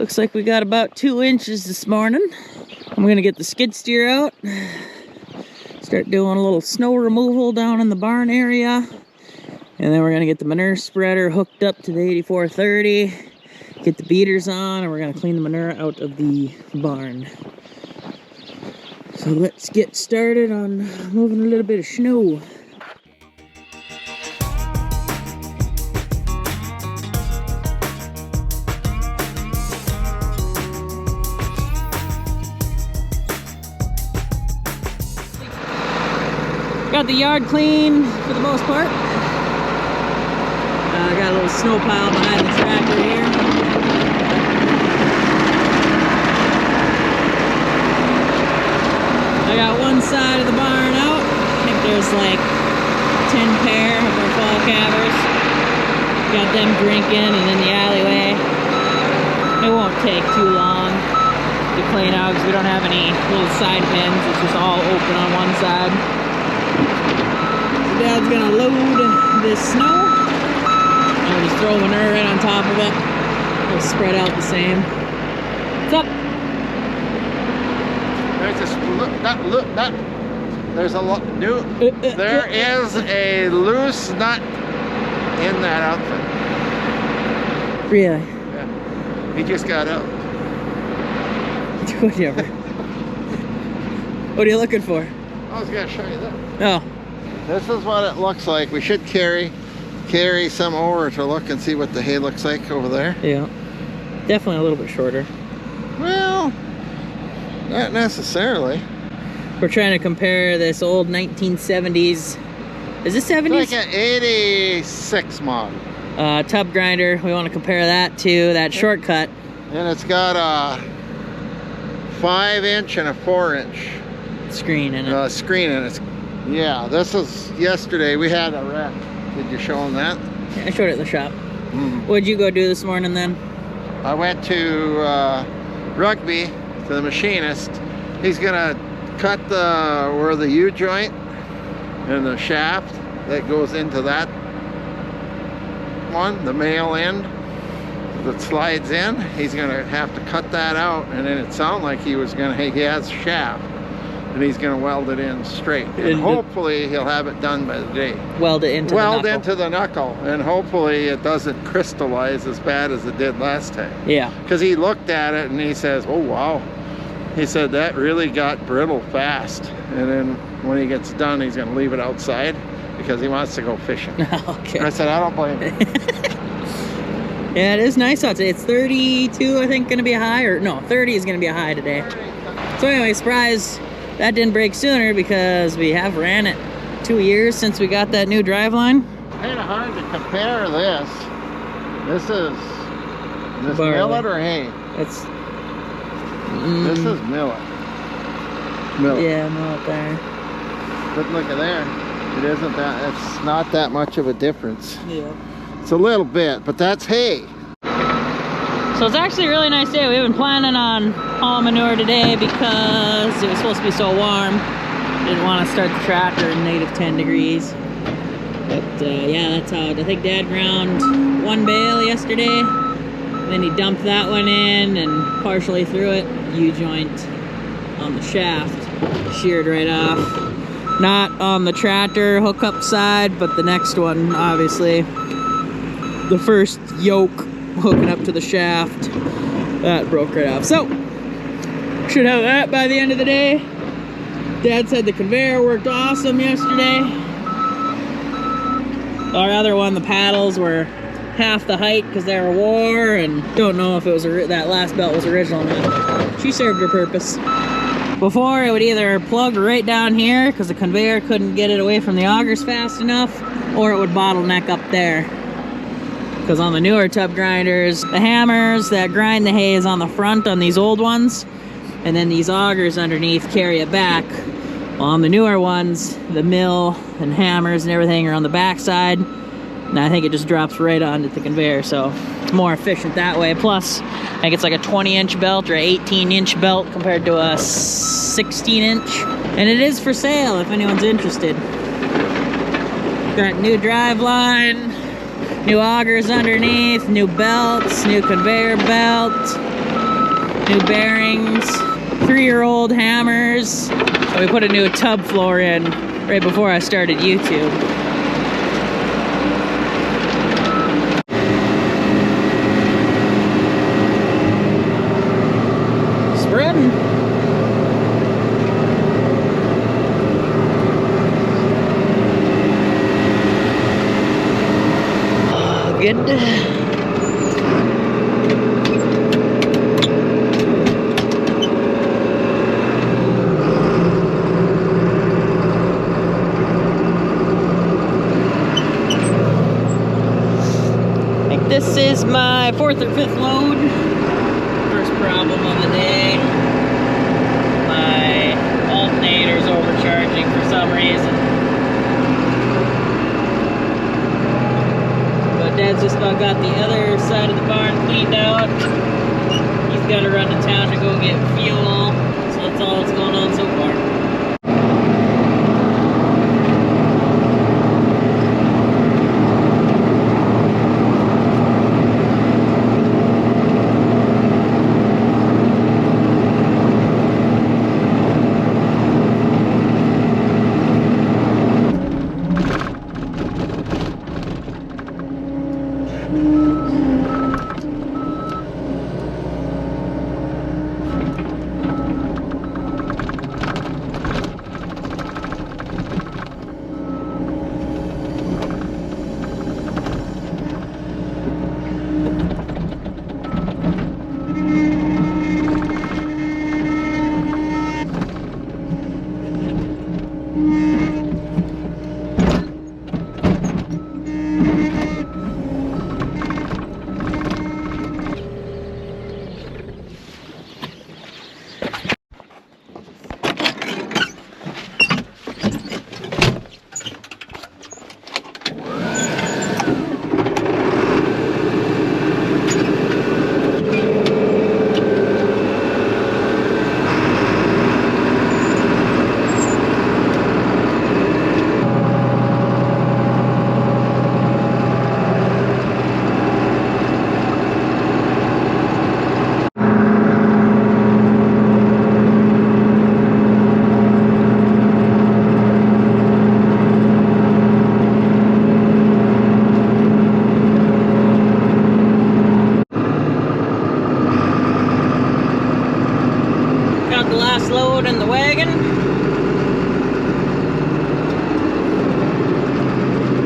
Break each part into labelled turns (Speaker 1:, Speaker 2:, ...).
Speaker 1: Looks like we got about 2 inches this morning. I'm gonna get the skid steer out, start doing a little snow removal down in the barn area, and then we're gonna get the manure spreader hooked up to the 8430, get the beaters on, and we're gonna clean the manure out of the barn. So let's get started on moving a little bit of snow. Got the yard clean for the most part. Got a little snow pile behind the tractor here. I got one side of the barn out. I think there's like 10 pair of our fall calvers. Got them drinking, and in the alleyway. It won't take too long to clean out because we don't have any little side pins. It's just all open on one side. Dad's gonna load this snow. I'll just throw manure right on top of it. It'll spread out the same. What's up?
Speaker 2: There's a new. There is a loose nut in that outfit.
Speaker 1: Really?
Speaker 2: Yeah. He just got out.
Speaker 1: Whatever. What are you looking for?
Speaker 2: I was gonna show you that.
Speaker 1: Oh.
Speaker 2: This is what it looks like. We should carry some over to look and see what the hay looks like over there.
Speaker 1: Yeah. Definitely a little bit shorter.
Speaker 2: Well, not necessarily.
Speaker 1: We're trying to compare this old 1970s. Is this 70s?
Speaker 2: It's like an 86 model.
Speaker 1: Tub grinder. We want to compare that to that shortcut.
Speaker 2: And it's got a 5-inch and a 4-inch
Speaker 1: screen in it.
Speaker 2: Screen in it. Yeah, this is yesterday. We had a wreck. Did you show them that?
Speaker 1: Yeah, I showed it at the shop.
Speaker 2: Mm-hmm.
Speaker 1: What'd you go do this morning then?
Speaker 2: I went to Rugby to the machinist. He's gonna cut where the U-joint and the shaft that goes into that one, the male end that slides in. He's gonna have to cut that out, and then it sounded like he was gonna. He has a shaft. And he's going to weld it in straight. And hopefully he'll have it done by the day.
Speaker 1: Weld it into the knuckle.
Speaker 2: Weld into the knuckle. And hopefully it doesn't crystallize as bad as it did last time.
Speaker 1: Yeah.
Speaker 2: Because he looked at it and he says, oh, wow. He said that really got brittle fast. And then when he gets done, he's going to leave it outside because he wants to go fishing.
Speaker 1: Okay.
Speaker 2: And I said, I don't blame him.
Speaker 1: Yeah, it is nice out today. It's 32, I think, going to be a high. Or no, 30 is going to be a high today. So anyway, surprise. That didn't break sooner because we have ran it 2 years since we got that new drive line.
Speaker 2: Kind of hard to compare this. This is millet or hay?
Speaker 1: It's
Speaker 2: this is millet. Millet.
Speaker 1: Yeah, millet there.
Speaker 2: But look at there. It isn't that. It's not that much of a difference.
Speaker 1: Yeah.
Speaker 2: It's a little bit, but that's hay.
Speaker 1: So it's actually a really nice day. We've been planning on hauling manure today because it was supposed to be so warm. Didn't want to start the tractor in -10 degrees. But yeah, that's how I think Dad ground 1 bale yesterday. Then he dumped that one in and partially threw it. U-joint on the shaft, sheared right off. Not on the tractor hookup side, but the next one, obviously. The first yoke hooking up to the shaft, that broke right off. So should have that by the end of the day. Dad said the conveyor worked awesome yesterday. Our other one, the paddles were half the height because they were wore, and don't know if it was that last belt was original or not. She served her purpose. Before, it would either plug right down here because the conveyor couldn't get it away from the augers fast enough, or it would bottleneck up there. Because on the newer tub grinders, the hammers that grind the hay is on the front on these old ones, and then these augers underneath carry it back. Well, on the newer ones, the mill and hammers and everything are on the back side, and I think it just drops right onto the conveyor, so it's more efficient that way. Plus, I think it's like a 20-inch belt or an 18-inch belt compared to a 16-inch, and it is for sale if anyone's interested. Got new drive line. New augers underneath, new belts, new conveyor belt, new bearings, 3-year-old hammers. So we put a new tub floor in right before I started YouTube. Spreading. Good. I think this is my 4th or 5th load. First problem of the day. My alternator's overcharging for some reason. Dad's just about got the other side of the barn cleaned out. He's got to run to town to go get fuel. So that's all that's going on so far. Load in the wagon.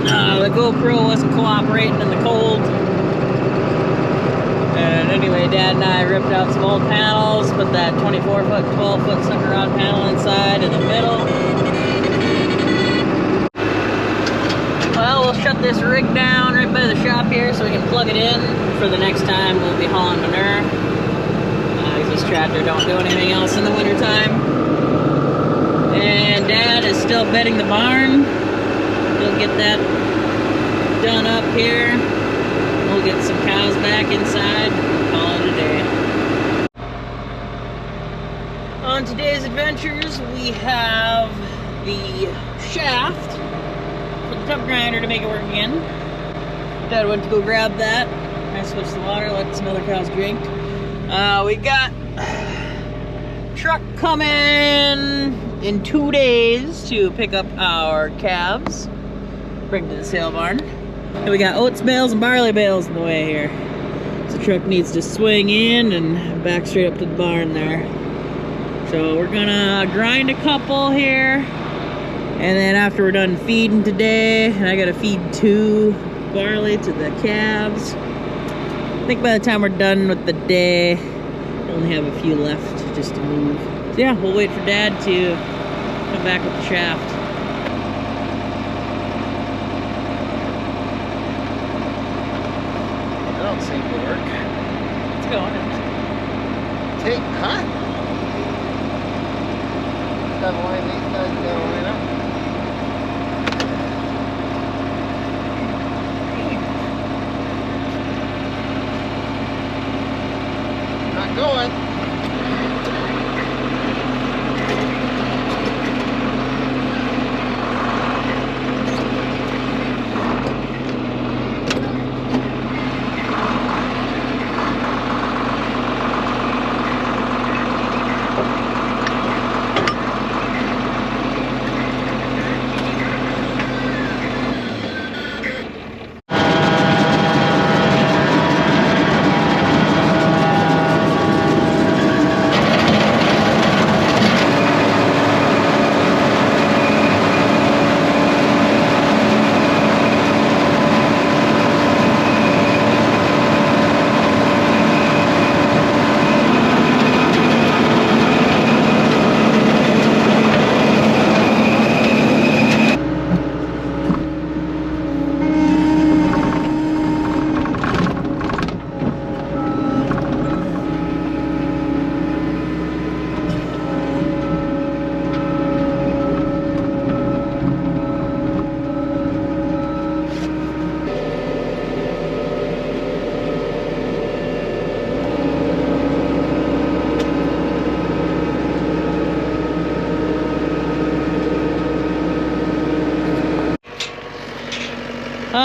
Speaker 1: The GoPro wasn't cooperating in the cold. And anyway, Dad and I ripped out some old panels, put that 24-foot, 12-foot sucker rod panel inside in the middle. Well, we'll shut this rig down right by the shop here so we can plug it in for the next time we'll be hauling manure. This tractor don't do anything else in the winter time. And Dad is still bedding the barn. He'll get that done up here. We'll get some cows back inside and call it a day. On today's adventures, we have the shaft for the tub grinder to make it work again. Dad went to go grab that. I switched the water, let some other cows drink. We got truck coming in 2 days to pick up our calves, bring to the sale barn. And we got oats bales and barley bales in the way here. So the truck needs to swing in and back straight up to the barn there. So we're gonna grind a couple here, and then after we're done feeding today, and I gotta feed 2 barley to the calves. I think by the time we're done with the day, we only have a few left just to move. So yeah, we'll wait for Dad to come back with the shaft.
Speaker 2: That don't seem to work.
Speaker 1: It's going.
Speaker 2: Take, huh? Gotta line these guys gotta line up. Not going.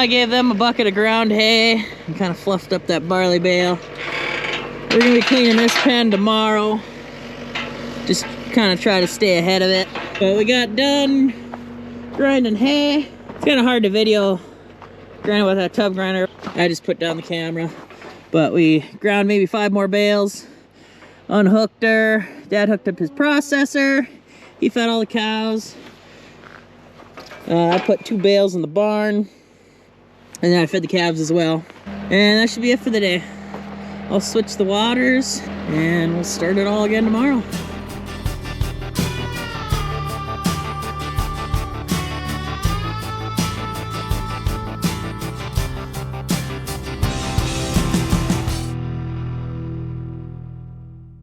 Speaker 1: I gave them a bucket of ground hay and kind of fluffed up that barley bale. We're gonna be cleaning this pen tomorrow. Just kind of try to stay ahead of it. But we got done grinding hay. It's kind of hard to video grinding with that tub grinder. I just put down the camera. But we ground maybe 5 more bales. Unhooked her. Dad hooked up his processor. He fed all the cows. I put 2 bales in the barn. And then I fed the calves as well. And that should be it for the day. I'll switch the waters and we'll start it all again tomorrow.